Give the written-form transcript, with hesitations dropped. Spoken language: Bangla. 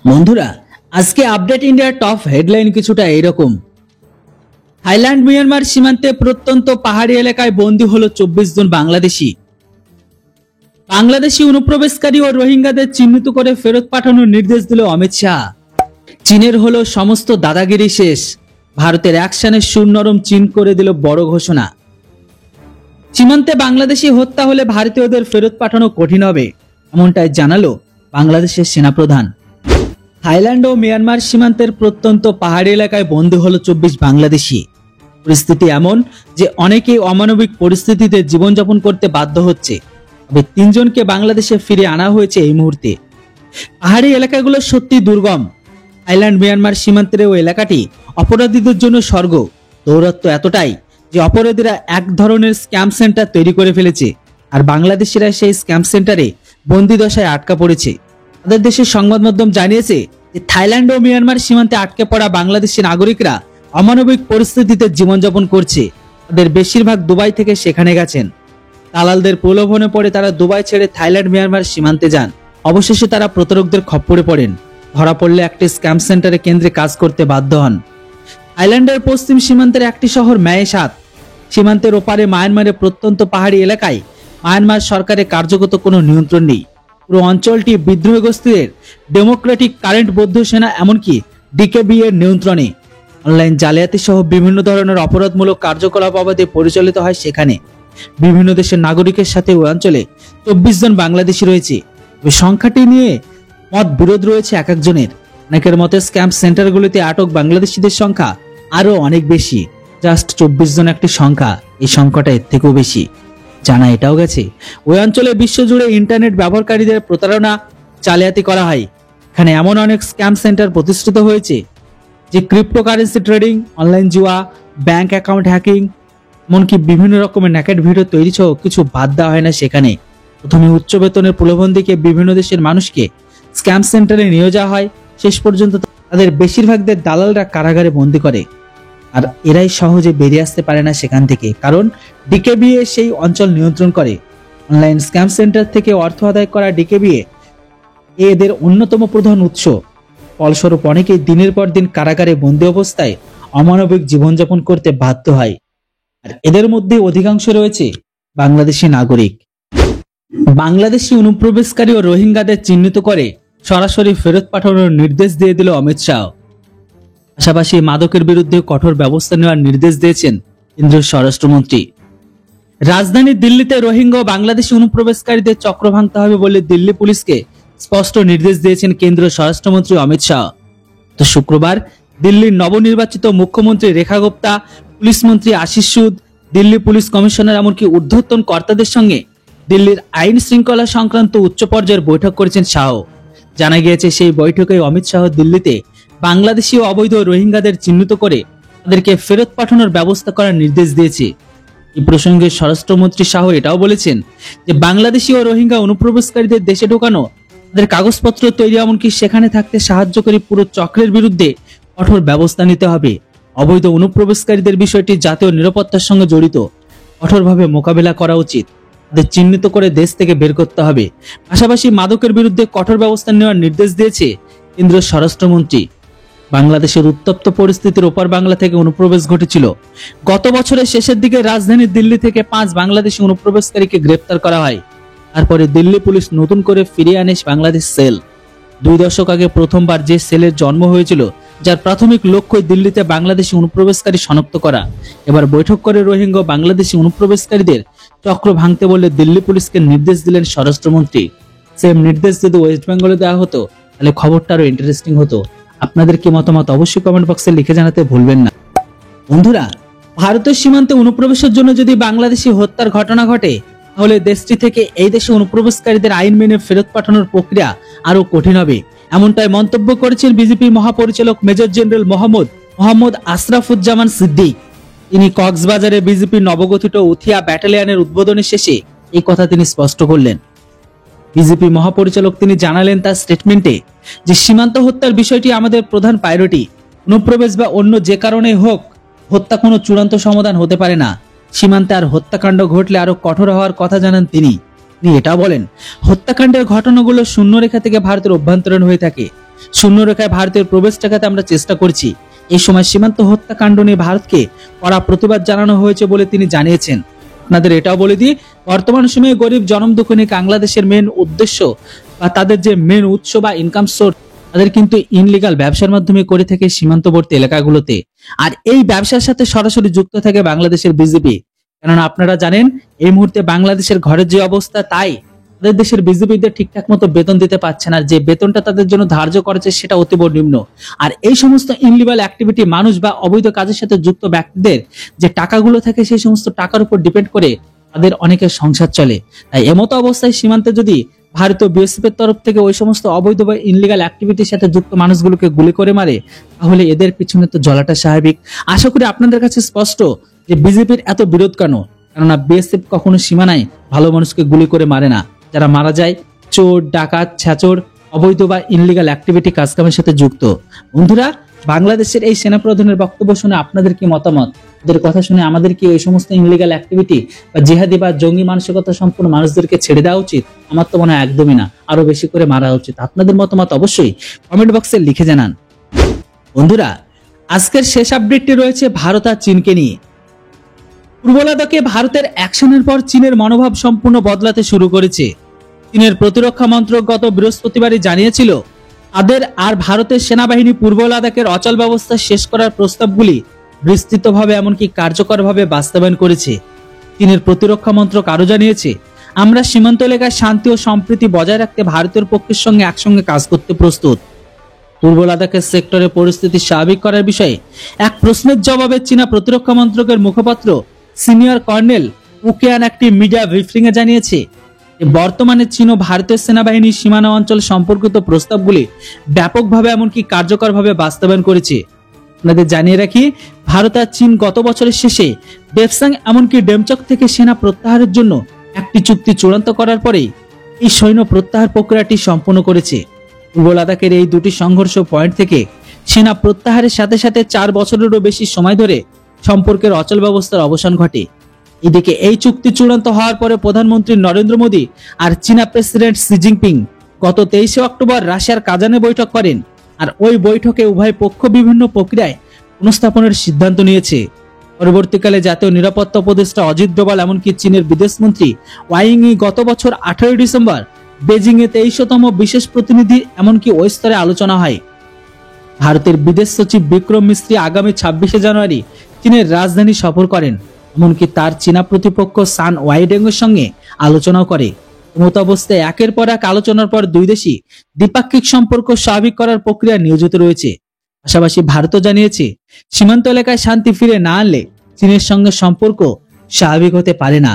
বন্ধুরা, আজকে আপডেট ইন্ডিয়ার টপ হেডলাইন কিছুটা এইরকম। থাইল্যান্ড মিয়ানমার সীমান্তে প্রত্যন্ত পাহাড়ি এলাকায় বন্দী হলো 24 জন বাংলাদেশি। বাংলাদেশি অনুপ্রবেশকারী ও রোহিঙ্গাদের চিহ্নিত করে ফেরত পাঠানোর নির্দেশ দিল অমিত শাহ। চীনের হলো সমস্ত দাদাগিরি শেষ, ভারতের অ্যাকশনে সুর নরম, চীন করে দিল বড় ঘোষণা। সীমান্তে বাংলাদেশি হত্যা হলে ভারতীয়দের ফেরত পাঠানো কঠিন হবে, এমনটাই জানালো বাংলাদেশের সেনাপ্রধান। থাইল্যান্ড ও মিয়ানমার সীমান্তের প্রত্যন্ত পাহাড়ি এলাকায় বন্দী হলো 24 বাংলাদেশি। পরিস্থিতি এমন যে অনেকেই অমানবিক পরিস্থিতিতে জীবনযাপন করতে বাধ্য হচ্ছে। তবে 3 জনকে বাংলাদেশে ফিরে আনা হয়েছে এই মুহূর্তে। পাহাড়ি এলাকাগুলো সত্যি দুর্গম। থাইল্যান্ড মিয়ানমার সীমান্তের ওই এলাকাটি অপরাধীদের জন্য স্বর্গ। দৌরাত্ম্য এতটাই যে অপরাধীরা এক ধরনের স্ক্যাম সেন্টার তৈরি করে ফেলেছে, আর বাংলাদেশিরা সেই স্ক্যাম সেন্টারে বন্দি দশায় আটকা পড়েছে। তাদের দেশের সংবাদ মাধ্যম জানিয়েছে যে থাইল্যান্ড ও মিয়ানমার সীমান্তে আটকে পড়া বাংলাদেশি নাগরিকরা অমানবিক পরিস্থিতিতে জীবনযাপন করছে। তাদের বেশিরভাগ দুবাই থেকে সেখানে গেছেন। দালালদের প্রলোভনে পড়ে তারা দুবাই ছেড়ে থাইল্যান্ড মিয়ানমার সীমান্তে যান। অবশেষে তারা প্রতারকদের খপ্পরে পড়েন। ধরা পড়লে একটি স্ক্যাম সেন্টারে কেন্দ্রে কাজ করতে বাধ্য হন। থাইল্যান্ডের পশ্চিম সীমান্তের একটি শহর ম্যায়েসাত। সীমান্তের ওপারে মায়ানমারের প্রত্যন্ত পাহাড়ি এলাকায় মায়ানমার সরকারের কার্যগত কোনো নিয়ন্ত্রণ নেই। পুরো অঞ্চলটি বিদ্রোহগ্রস্তের ডেমোক্রেটিক কারেন্ট বৌদ্ধ সেনা এমনকি ডিকেবি এর নিয়ন্ত্রণে। অনলাইন জালিয়াতি সহ বিভিন্ন ধরনের অপরাধমূলক কার্যকলাপ অবাধে পরিচালিত হয় সেখানে। বিভিন্ন দেশের নাগরিকের সাথে ওই অঞ্চলে 24 জন বাংলাদেশি রয়েছে। ওই সংখ্যাটি নিয়ে মত বিরোধ রয়েছে এক একজনের। অনেকের মতে স্ক্যাম সেন্টারগুলিতে আটক বাংলাদেশিদের সংখ্যা আরো অনেক বেশি। জাস্ট 24 জন একটি সংখ্যা, এই সংখ্যাটা এর থেকেও বেশি। জানা এটাও গেছে ওই অঞ্চলে বিশ্বজুড়ে ইন্টারনেট ব্যবহারকারীদের প্রতারণা জালিয়াতি করা হয়। এখানে এমন অনেক স্ক্যাম সেন্টার প্রতিষ্ঠিত হয়েছে যে ক্রিপ্টোকারেন্সি ট্রেডিং, অনলাইন জুয়া, ব্যাংক অ্যাকাউন্ট হ্যাকিং, এমনকি বিভিন্ন রকমের ন্যাকেড ভিডিও তৈরি সহ কিছু বাদ দেওয়া হয় না সেখানে। প্রথমে উচ্চ বেতনের প্রলোভন দিকে বিভিন্ন দেশের মানুষকে স্ক্যাম সেন্টারে নিয়ে যাওয়া হয়। শেষ পর্যন্ত তাদের বেশিরভাগদের দালালরা কারাগারে বন্দী করে, আর এরাই সহজে বেরিয়ে আসতে পারে না সেখান থেকে, কারণ ডিকেবিএ সেই অঞ্চল নিয়ন্ত্রণ করে। অনলাইন স্ক্যাম সেন্টার থেকে অর্থ আদায় করা ডিকেবিএ এদের অন্যতম প্রধান উৎস। ফলস্বরূপ অনেকেই দিনের পর দিন কারাগারে বন্দী অবস্থায় অমানবিক জীবনযাপন করতে বাধ্য হয়, আর এদের মধ্যে অধিকাংশ রয়েছে বাংলাদেশি নাগরিক। বাংলাদেশি অনুপ্রবেশকারী ও রোহিঙ্গাদের চিহ্নিত করে সরাসরি ফেরত পাঠানোর নির্দেশ দিয়ে দিল অমিত শাহ। পাশাপাশি মাদকের বিরুদ্ধে কঠোর ব্যবস্থা নেওয়ার নির্দেশ দিয়েছেন কেন্দ্রীয় স্বরাষ্ট্রমন্ত্রী। রাজধানী দিল্লিতে রোহিঙ্গা ও বাংলাদেশি অনুপ্রবেশকারীদের চক্র ভাঙতে হবে বলে দিল্লি পুলিশকে স্পষ্ট নির্দেশ দিয়েছেন কেন্দ্রীয় স্বরাষ্ট্রমন্ত্রী অমিত শাহ। তো শুক্রবার দিল্লির নবনির্বাচিত মুখ্যমন্ত্রী রেখা গুপ্তা, পুলিশ মন্ত্রী আশিস সুদ, দিল্লি পুলিশ কমিশনার এমনকি ঊর্ধ্বতন কর্তাদের সঙ্গে দিল্লির আইন শৃঙ্খলা সংক্রান্ত উচ্চ পর্যায়ের বৈঠক করেছেন শাহ। জানা গিয়েছে সেই বৈঠকে অমিত শাহ দিল্লিতে বাংলাদেশি ও অবৈধ রোহিঙ্গাদের চিহ্নিত করে তাদেরকে ফেরত পাঠানোর ব্যবস্থা করার নির্দেশ দিয়েছে। এই প্রসঙ্গে স্বরাষ্ট্রমন্ত্রী শাহ এটাও বলেছেন যে বাংলাদেশি ও রোহিঙ্গা অনুপ্রবেশকারীদের দেশে ঢোকানো, তাদের কাগজপত্র তৈরি এমনকি সেখানে থাকতে সাহায্যকারী পুরো চক্রের বিরুদ্ধে কঠোর ব্যবস্থা নিতে হবে। অবৈধ অনুপ্রবেশকারীদের বিষয়টি জাতীয় নিরাপত্তার সঙ্গে জড়িত, কঠোরভাবে মোকাবেলা করা উচিত। তাদের চিহ্নিত করে দেশ থেকে বের করতে হবে। পাশাপাশি মাদকের বিরুদ্ধে কঠোর ব্যবস্থা নেওয়ার নির্দেশ দিয়েছে কেন্দ্রীয় স্বরাষ্ট্রমন্ত্রী। বাংলাদেশের উত্তপ্ত পরিস্থিতির ওপার বাংলা থেকে অনুপ্রবেশ ঘটেছিল। গত বছরের শেষের দিকে রাজধানী দিল্লি থেকে 5 বাংলাদেশি অনুপ্রবেশকারীকে গ্রেপ্তার করা হয়। তারপরে দিল্লি পুলিশ নতুন করে ফিরিয়ে আনে বাংলাদেশ সেল। 2 দশক আগে প্রথমবার যে সেলের জন্ম হয়েছিল, যার প্রাথমিক লক্ষ্য দিল্লিতে বাংলাদেশি অনুপ্রবেশকারী শনাক্ত করা। এবার বৈঠক করে রোহিঙ্গা বাংলাদেশি অনুপ্রবেশকারীদের চক্র ভাঙতে বলে দিল্লি পুলিশকে নির্দেশ দিলেন স্বরাষ্ট্রমন্ত্রী। সেম নির্দেশ যদি ওয়েস্ট বেঙ্গলে দেওয়া হতো তাহলে খবরটা আরো ইন্টারেস্টিং হতো। আপনাদের কি মতামত অবশ্যই কমেন্ট বক্সে লিখে জানাতে ভুলবেন না। বন্ধুরা, ভারতের সীমান্তে অনুপ্রবেশের জন্য যদি বাংলাদেশি হত্যার ঘটনা ঘটে, তাহলে দেশটি থেকে এই দেশে অনুপ্রবেশকারীদের আইন মেনে ফেরত পাঠানোর প্রক্রিয়া আরো কঠিন হবে, এমনটাই মন্তব্য করেছেন বিজেপি মহাপরিচালক মেজর জেনারেল মোহাম্মদ আশরাফুজ্জামান সিদ্দিক। তিনি কক্সবাজারে বিজেপির নবগঠিত উথিয়া ব্যাটালিয়নের উদ্বোধনী শেষে এই কথা তিনি স্পষ্ট করলেন। বিজেপি মহাপরিচালক তিনি জানালেন তার স্টেটমেন্টে যে সীমান্ত হত্যার বিষয়টি আমাদের প্রধান প্রায়োরিটি। অনুপ্রবেশ বা অন্য যে কারণে হোক, হত্যা কোনো চূড়ান্ত সমাধান হতে পারে না। সীমান্তে আর হত্যাকাণ্ড ঘটলে আরো কঠোর হওয়ার কথা জানান তিনি। তিনি এটাও বলেন, হত্যাকাণ্ডের ঘটনাগুলো শূন্যরেখা থেকে ভারতের অভ্যন্তরীণ হয়ে থাকে। শূন্যরেখায় ভারতের প্রবেশ ঠেকাতে আমরা চেষ্টা করছি। এই সময় সীমান্ত হত্যাকাণ্ড নিয়ে ভারতকে কড়া প্রতিবাদ জানানো হয়েছে বলে তিনি জানিয়েছেন। আপনাদের এটাও বলে দিই, বর্তমান সময়ে গরিব জনম দুঃখিনী বাংলাদেশের মেন উদ্দেশ্য বা তাদের যে মেন উৎস বা ইনকাম সোর্স, তাদের কিন্তু ইনলিগাল ব্যবসার মাধ্যমে করে থাকে সীমান্তবর্তী এলাকাগুলোতে। আর এই ব্যবসার সাথে সরাসরি যুক্ত থাকে বাংলাদেশের বিজেপি। কেননা আপনারা জানেন এই মুহূর্তে বাংলাদেশের ঘরের যে অবস্থা, তাই তাদের দেশের বিজেপিদের ঠিকঠাক মতো বেতন দিতে পারছে না। যে বেতনটা তাদের জন্য ধার্য করেছে সেটা অতীব নিম্ন। আর এই সমস্ত ইনলিগাল অ্যাক্টিভিটি মানুষ বা অবৈধ কাজের সাথে যুক্ত ব্যক্তিদের যে টাকাগুলো থাকে সেই সমস্ত টাকার উপর ডিপেন্ড করে তাদের অনেকের সংসার চলে। তাই এমতো অবস্থায় সীমান্তে যদি ভারতীয় বিএসএফ এর তরফ থেকে ওই সমস্ত অবৈধ বা ইনলিগাল অ্যাক্টিভিটির সাথে যুক্ত মানুষগুলোকে গুলি করে মারে, তাহলে এদের পিছনে তো জ্বলাটা স্বাভাবিক। আশা করি আপনাদের কাছে স্পষ্ট যে বিজেপির এত বিরোধ কেন। কেননা বিএসএফ কখনো সীমানায় ভালো মানুষকে গুলি করে মারে না। যারা মারা যায় চোর, ডাকাত, ছ্যাচোর, অবৈধ বা ইনলিগাল অ্যাক্টিভিটি কাজকামের সাথে যুক্ত। বন্ধুরা, বাংলাদেশের এই সেনাপ্রধানের বক্তব্য শুনে আপনাদের কি মতামত? ওদের কথা শুনে আমাদের কি ওই সমস্ত ইনলিগাল অ্যাক্টিভিটি বা জিহাদি বা জঙ্গি মানসিকতা সম্পূর্ণ মানুষদেরকে ছেড়ে দেওয়া উচিত? আমার তো মনে হয় একদমই না, আরো বেশি করে মারা উচিত। আপনাদের মতামত অবশ্যই কমেন্ট বক্সে লিখে জানান। বন্ধুরা, আজকের শেষ আপডেটটি রয়েছে ভারত আর চীনকে নিয়ে। পূর্ব লাদাখে ভারতের অ্যাকশনের পর চীনের মনোভাব সম্পূর্ণ বদলাতে শুরু করেছে। চীনের প্রতিরক্ষা মন্ত্রক গত বৃহস্পতিবারই জানিয়েছিল তাদের আর ভারতের সেনাবাহিনী পূর্ব লাদাখের অচল ব্যবস্থা শেষ করার প্রস্তাবগুলি বিস্তৃতভাবে এমনকি কার্যকরভাবে বাস্তবায়ন করেছে। চীনের প্রতিরক্ষা মন্ত্রক আরো জানিয়েছে, আমরা সীমান্ত এলাকায় শান্তি ও সম্প্রীতি বজায় রাখতে ভারতের পক্ষের সঙ্গে একসঙ্গে কাজ করতে প্রস্তুত। পূর্ব লাদাখের সেক্টরে পরিস্থিতি স্বাভাবিক করার বিষয়ে এক প্রশ্নের জবাবে চীনা প্রতিরক্ষা মন্ত্রকের মুখপাত্র সিনিয়র কর্নেল উকেয়ান একটি মিডিয়া ব্রিফিং এ জানিয়েছে যে বর্তমানে চীন ও ভারতীয় সেনাবাহিনীর সীমানা অঞ্চল সম্পর্কিত প্রস্তাবগুলি ব্যাপকভাবে এমনকি কার্যকরভাবে বাস্তবায়ন করেছে। আপনাদের জানিয়ে রাখি, ভারত আর চীন গত বছরের শেষে বেপসাং এমনকি ডেমচক থেকে সেনা প্রত্যাহারের জন্য একটি চুক্তি চূড়ান্ত করার পরেই এই সৈন্য প্রত্যাহার প্রক্রিয়াটি সম্পন্ন করেছে। পূর্ব লাদাখের এই দুটি সংঘর্ষ পয়েন্ট থেকে সেনা প্রত্যাহারের সাথে সাথে 4 বছরেরও বেশি সময় ধরে সম্পর্কের অচল ব্যবস্থার অবসান ঘটে। এদিকে এই চুক্তি চূড়ান্ত হওয়ার পরে প্রধানমন্ত্রী নরেন্দ্র মোদী আর চীনা প্রেসিডেন্ট শি জিনপিং গত 23 অক্টোবর রাশিয়ার কাজানে বৈঠক করেন। আর ওই বৈঠকে উভয় পক্ষ বিভিন্ন প্রক্রিয়ায় পুনঃস্থাপনের সিদ্ধান্ত নিয়েছে। পরবর্তীকালে জাতীয় নিরাপত্তা উপদেষ্টা অজিত ডোভাল এমনকি চীনের বিদেশমন্ত্রী ওয়াং ই গত বছর 18 ডিসেম্বর বেজিং এ 23তম বিশেষ প্রতিনিধি এমনকি ওই স্তরে আলোচনা হয়। ভারতের বিদেশ সচিব বিক্রম মিস্ত্রি আগামী 26 জানুয়ারি চীনের রাজধানী সফর করেন। এমনকি তার চীনা প্রতিপক্ষ সান ওয়াইডেংয়ের সঙ্গে আলোচনাও করে। এমত অবস্থায় একের পর এক আলোচনার পর দুই দেশই দ্বিপাক্ষিক সম্পর্ক স্বাভাবিক করার প্রক্রিয়া নিয়োজিত রয়েছে। পাশাপাশি ভারতও জানিয়েছে, সীমান্ত এলাকায় শান্তি ফিরে না আনলে চীনের সঙ্গে সম্পর্ক স্বাভাবিক হতে পারে না।